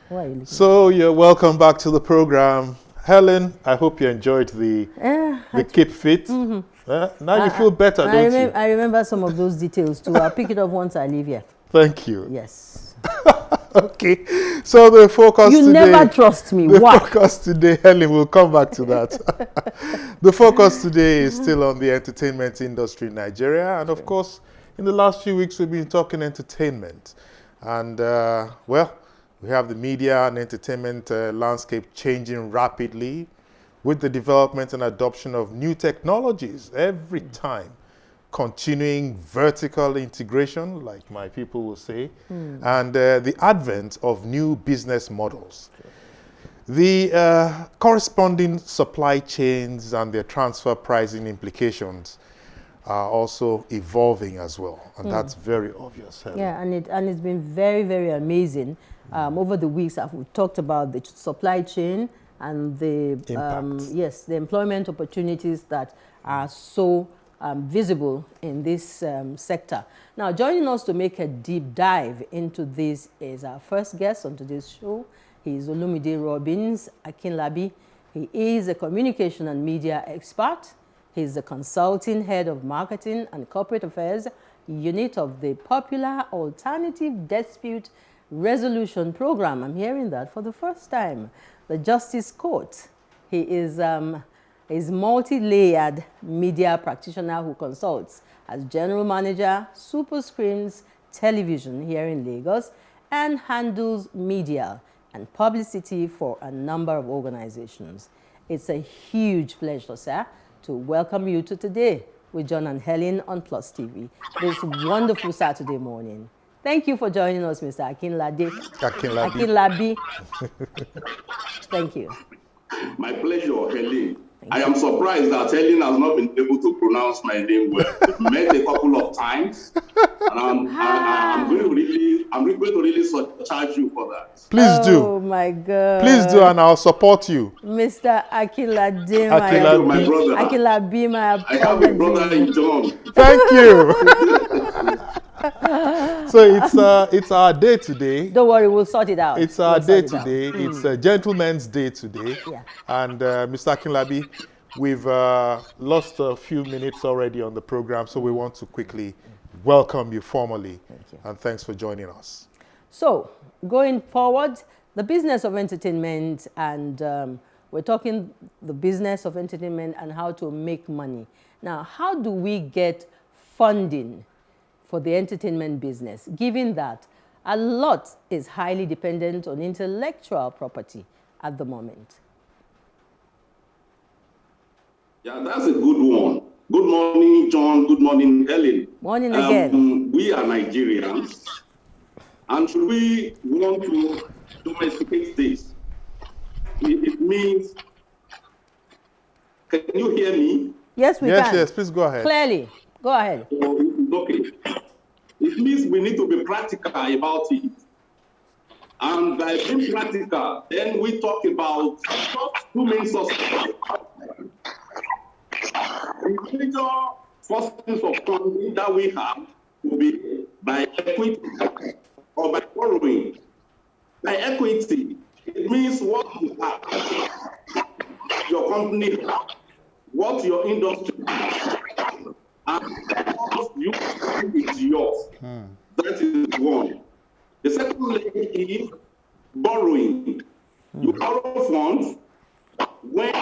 Why are you looking? So you're welcome back to the program. Helen, I hope you enjoyed the Keep Fit. Now you feel better, don't you? I remember some of those details too. I'll pick it up once I leave here. Thank you. Yes. Okay. So the focus You today... never trust me. The Why? focus today, Helen, we'll come back to that. The focus today is still on the entertainment industry in Nigeria. And of course, in the last few weeks, we've been talking entertainment. And, well, we have the media and entertainment landscape changing rapidly with the development and adoption of new technologies every time, continuing vertical integration, like my people will say, and the advent of new business models. The corresponding supply chains and their transfer pricing implications are also evolving as well, and that's very obvious. Helen. Yeah, and it's been very, very amazing. Over the weeks, we've talked about the supply chain and the the employment opportunities that are so visible in this sector. Now, joining us to make a deep dive into this is our first guest on today's show. He is Olumide Robins Akinlabi. He is a communication and media expert. He is the consulting head of marketing and corporate affairs unit of the popular alternative dispute resolution program. I'm hearing that for the first time. The Justice Court. He is multi-layered media practitioner who consults as general manager, Super Screens Television here in Lagos, and handles media and publicity for a number of organizations. It's a huge pleasure, sir, to welcome you to Today with John and Helen on Plus TV this wonderful Saturday morning. Thank you for joining us, Mr. Akinlabi. Thank you. My pleasure, Helen. I am surprised that Helen has not been able to pronounce my name well. We've met a couple of times, and I'm going to really charge you for that. Please do. Oh my God. Please do, and I'll support you. Mr. Akinlabi, my brother. Akinlabi, my apologies. I have a brother in John. Thank you. So it's our day today. Don't worry, we'll sort it out. It's our day today. It's a gentleman's day today. Yeah. And Mr. Akinlabi, we've lost a few minutes already on the program, so we want to quickly welcome you formally. Thank you. And thanks for joining us. So, going forward, the business of entertainment, and we're talking the business of entertainment and how to make money. Now, how do we get funding for the entertainment business, given that a lot is highly dependent on intellectual property at the moment? Yeah, that's a good one. Good morning, John. Good morning, Helen. Morning again. We are Nigerians, and should we want to domesticate this? It means, can you hear me? Yes, we can. Yes, please go ahead. Clearly. Go ahead. Okay. It means we need to be practical about it. And by being practical, then we talk about two main sources. The major sources of funding that we have will be by equity or by borrowing. By equity, it means what you have, your company, what your industry has, and what you think is yours. That is one. The second leg is borrowing. You borrow funds when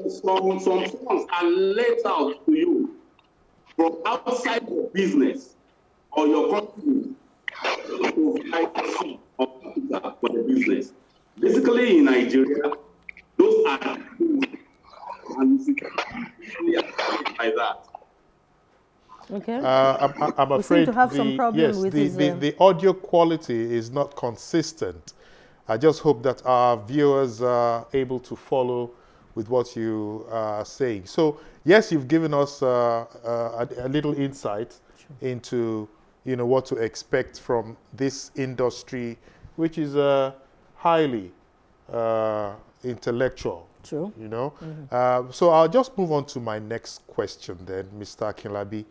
some funds are let out to you from outside your business or your company to provide fee or capital for the business. Basically, in Nigeria, those are and usually by that. Okay. I'm we afraid seem to have some problem with the audio quality is not consistent. I just hope that our viewers are able to follow with what you are saying. So yes, you've given us a little insight into what to expect from this industry, which is highly intellectual. True. So I'll just move on to my next question then, Mr. Akinlabi.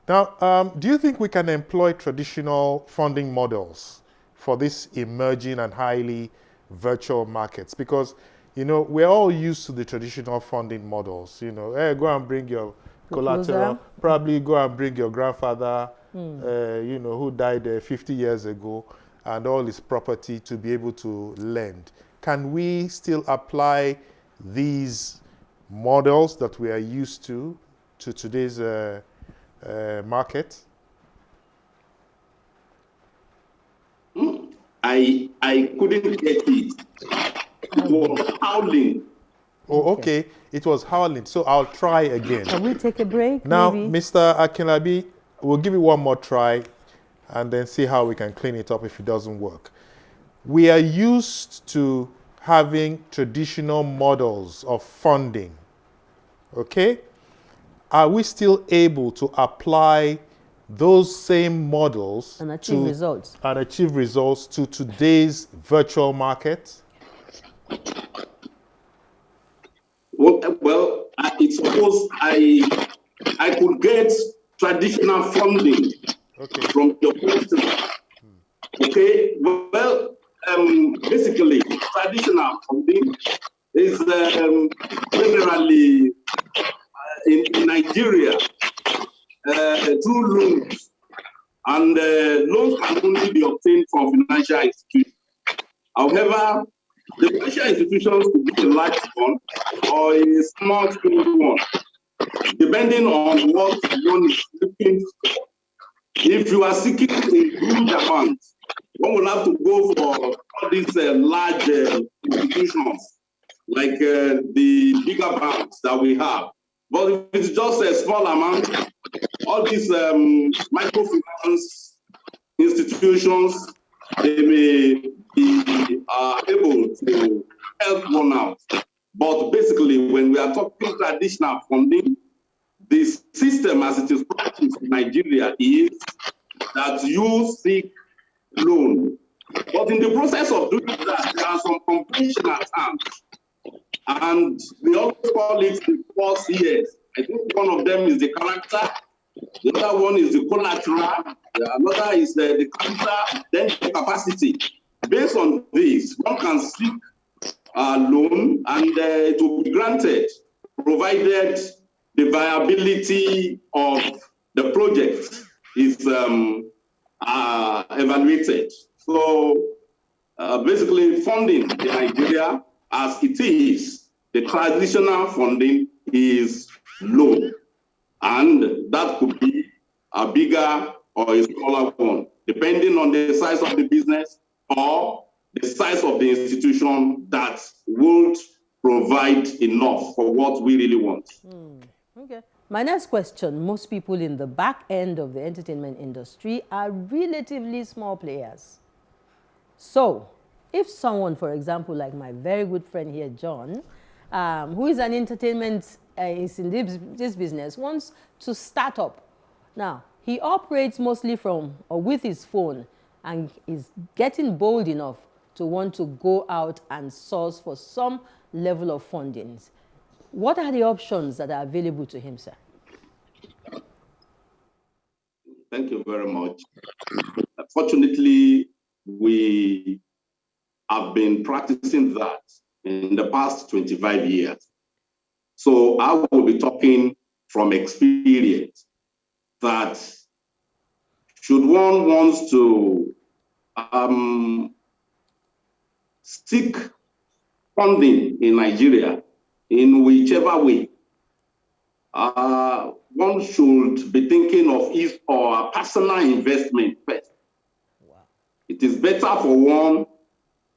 Now, do you think we can employ traditional funding models for these emerging and highly virtual markets? Because, you know, we're all used to the traditional funding models. You know, hey, go and bring your collateral, probably go and bring your grandfather, you know, who died 50 years ago, and all his property to be able to lend. Can we still apply these models that we are used to today's market? I couldn't get it. It was howling. Oh, okay. It was howling. So I'll try again. Can we take a break? Now, maybe? Mr. Akinlabi, we'll give it one more try and then see how we can clean it up if it doesn't work. We are used to having traditional models of funding. Okay? Are we still able to apply those same models And achieve results to today's virtual market? Well, it's suppose I could get traditional funding from your question. Okay, well, basically, traditional funding is generally in Nigeria through loans, and loans can only be obtained from financial institutions. However, the financial institutions could be a large one or a small scale one, depending on what one is looking for. If you are seeking a huge amount, one will have to go for all these large institutions, like the bigger banks that we have. But if it's just a small amount, all these microfinance institutions, they may be able to help one out. But basically, when we are talking traditional funding, the system as it is practiced in Nigeria is that you seek loan. But in the process of doing that, there are some conventional terms. And we also call it the 4 Cs. I think one of them is the character, the other one is the collateral, another is the character, then the capacity. Based on this, one can seek a loan and it will be granted, provided the viability of the project is evaluated. So basically, funding in Nigeria, as it is, the traditional funding is low, and that could be a bigger or a smaller one, depending on the size of the business or the size of the institution that would provide enough for what we really want. Okay. My next question, most people in the back end of the entertainment industry are relatively small players. So, if someone, for example, like my very good friend here, John, who is an entertainment, is in this business, wants to start up. Now, he operates mostly from or with his phone and is getting bold enough to want to go out and source for some level of fundings. What are the options that are available to him, sir? Thank you very much. Fortunately, we have been practicing that in the past 25 years. So I will be talking from experience that should one wants to seek funding in Nigeria in whichever way, one should be thinking of his or a personal investment first. Wow. It is better for one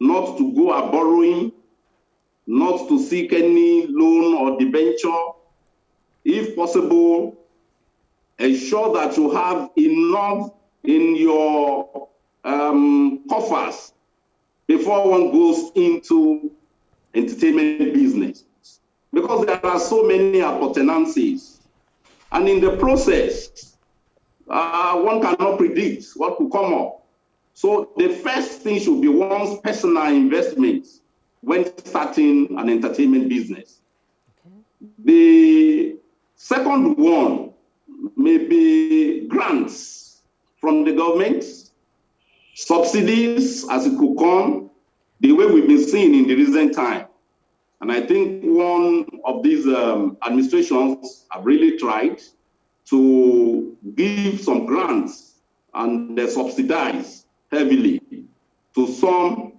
not to go a borrowing, not to seek any loan or debenture. If possible, ensure that you have enough in your coffers before one goes into entertainment business, because there are so many appurtenances, and in the process, one cannot predict what will come up. So the first thing should be one's personal investments when starting an entertainment business. Okay. The second one may be grants from the government, subsidies as it could come, the way we've been seeing in the recent time. And I think one of these administrations have really tried to give some grants and subsidize heavily to some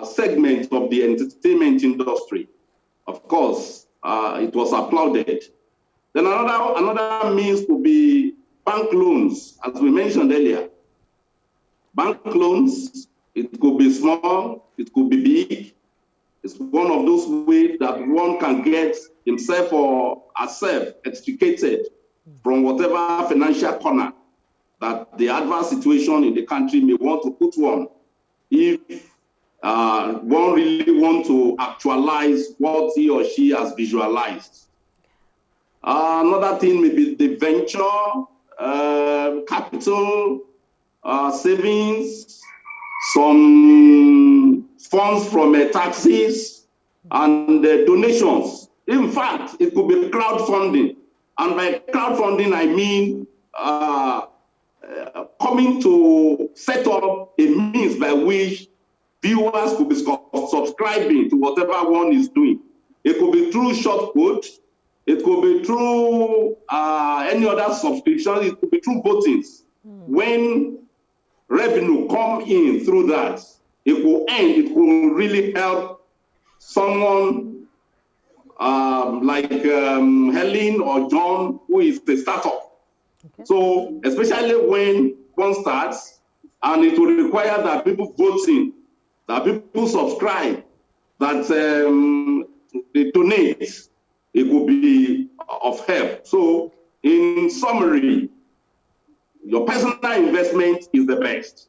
segments of the entertainment industry. Of course, it was applauded. Then another means could be bank loans, as we mentioned earlier. Bank loans, it could be small, it could be big. It's one of those ways that one can get himself or herself extricated from whatever financial corner that the adverse situation in the country may want to put one, if one really want to actualize what he or she has visualized. Another thing may be the venture, capital, savings, some funds from taxes and donations. In fact, it could be crowdfunding. And by crowdfunding, I mean coming to set up a means by which viewers could be subscribing to whatever one is doing. It could be through short quote, it could be through any other subscription, it could be through votings. When revenue come in through that, it will really help someone like Helen or John, who is the startup. Okay. So especially when one starts, and it will require that people vote in, that people subscribe, that they donate, it will be of help. So in summary, your personal investment is the best.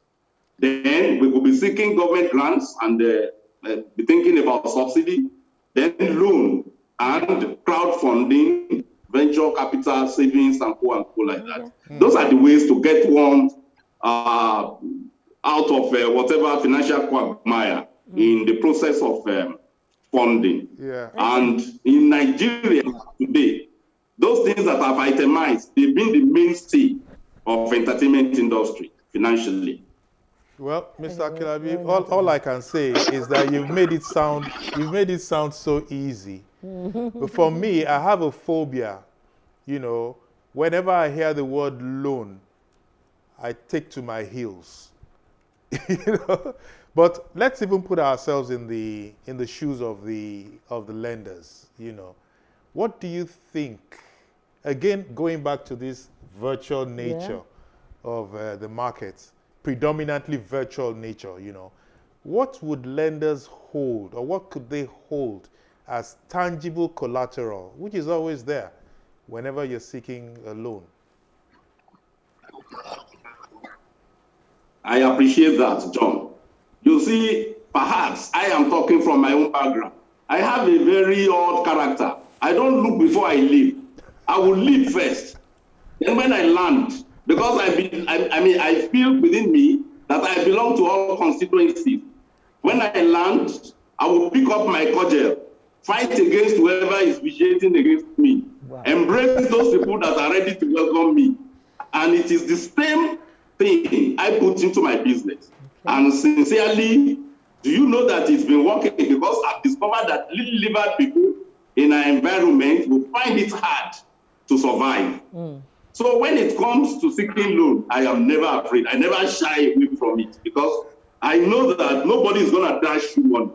Then we will be seeking government grants and be thinking about subsidy, then loan and crowdfunding, venture capital, savings, and co like that. Those are the ways to get one out of whatever financial quagmire in the process of funding. Yeah. And in Nigeria today, those things that I've itemized, they've been the mainstay of entertainment industry financially. Well, Mr. Akinlabi, all I can say is that you've made it sound so easy. But for me, I have a phobia. You know, whenever I hear the word loan, I take to my heels. You know? But let's even put ourselves in the shoes of the lenders. You know, what do you think? Again, going back to this virtual nature of the market, predominantly virtual nature, you know, what would lenders hold, or what could they hold as tangible collateral, which is always there whenever you're seeking a loan? I appreciate that, John. You see, perhaps I am talking from my own background. I have a very odd character. I don't look before I leave. I will leave first. Then when I land, because I feel within me that I belong to all constituencies. When I land, I will pick up my cudgel, fight against whoever is vitiating against me, embrace those people that are ready to welcome me. And it is the same thing I put into my business. Okay. And sincerely, do you know that it's been working? Because I've discovered that little-livered people in our environment will find it hard to survive. So when it comes to seeking loan, I am never afraid. I never shy away from it because I know that nobody is going to dash you one.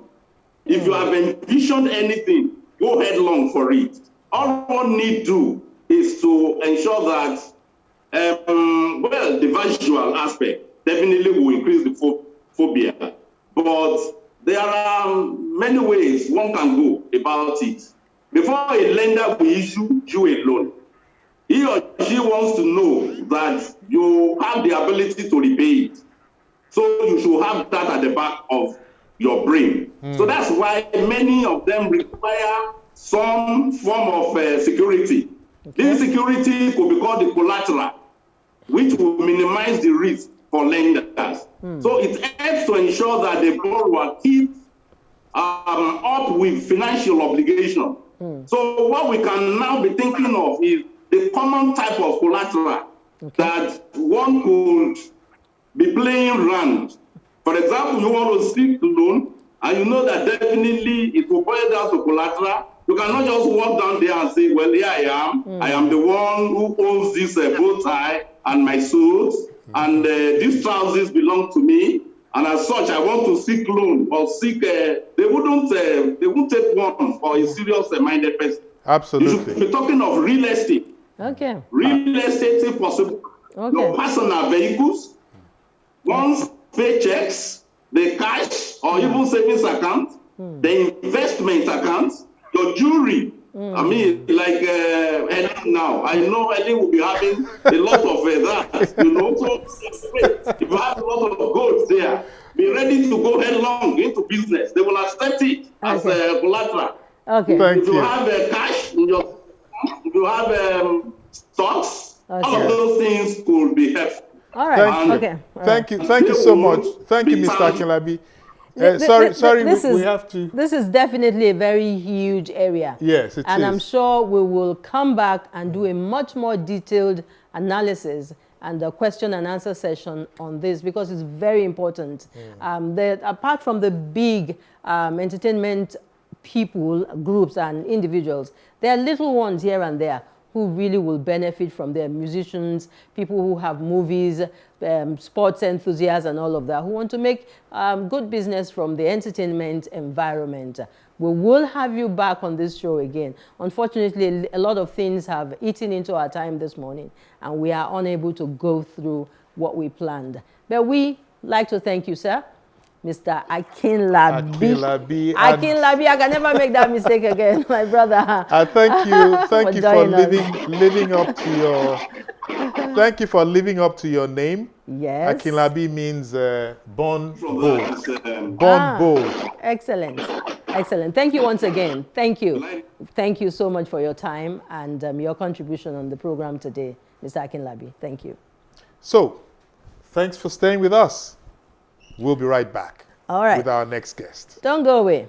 If you have envisioned anything, go headlong for it. All one need to do is to ensure that, the visual aspect definitely will increase the phobia. But there are many ways one can go about it. Before a lender will issue you a loan, he or she wants to know that you have the ability to repay it. So you should have that at the back of your brain. So that's why many of them require some form of security. Okay. This security could be called the collateral, which will minimize the risk for lenders. So it helps to ensure that the borrower keeps up with financial obligation. So what we can now be thinking of is the common type of collateral that one could be playing around. For example, you want to seek loan, and you know that definitely it will boil down to collateral. You cannot just walk down there and say, well, here I am. I am the one who owns this bow tie and my suit, and these trousers belong to me. And as such, I want to seek loan or seek. They wouldn't take one for a serious-minded person. Absolutely. You should be talking of real estate. Okay. Real estate, if possible. Okay. Your personal vehicles, one's paychecks, the cash or even savings account, the investment account, your jewelry. I mean, like Helen now. I know Helen will be having a lot of that, you know. So if you have a lot of gold there, be ready to go headlong into business. They will accept it as collateral. Okay. Thank If you you. have cash, if you have stocks, all of those things could be helpful. All right. Thank you. Okay. All Thank right. you. Thank you so much. Thank you, Mr. Akinlabi. Sorry, we have to. This is definitely a very huge area. Yes, it is. And I'm sure we will come back and do a much more detailed analysis and a question and answer session on this, because it's very important. That apart from the big entertainment people, groups and individuals, there are little ones here and there who really will benefit from their musicians, people who have movies, sports enthusiasts and all of that, who want to make good business from the entertainment environment. We will have you back on this show again. Unfortunately, a lot of things have eaten into our time this morning, and we are unable to go through what we planned. But we like to thank you, sir. Mr. Akinlabi. Akinlabi, I can never make that mistake again, my brother. Thank you for living up to your. Thank you for living up to your name. Yes. Akinlabi means born bold. Born bold. Excellent. Excellent. Thank you once again. Thank you. Thank you so much for your time and your contribution on the program today, Mr. Akinlabi. Thank you. So, thanks for staying with us. We'll be right back. All right. With our next guest. Don't go away.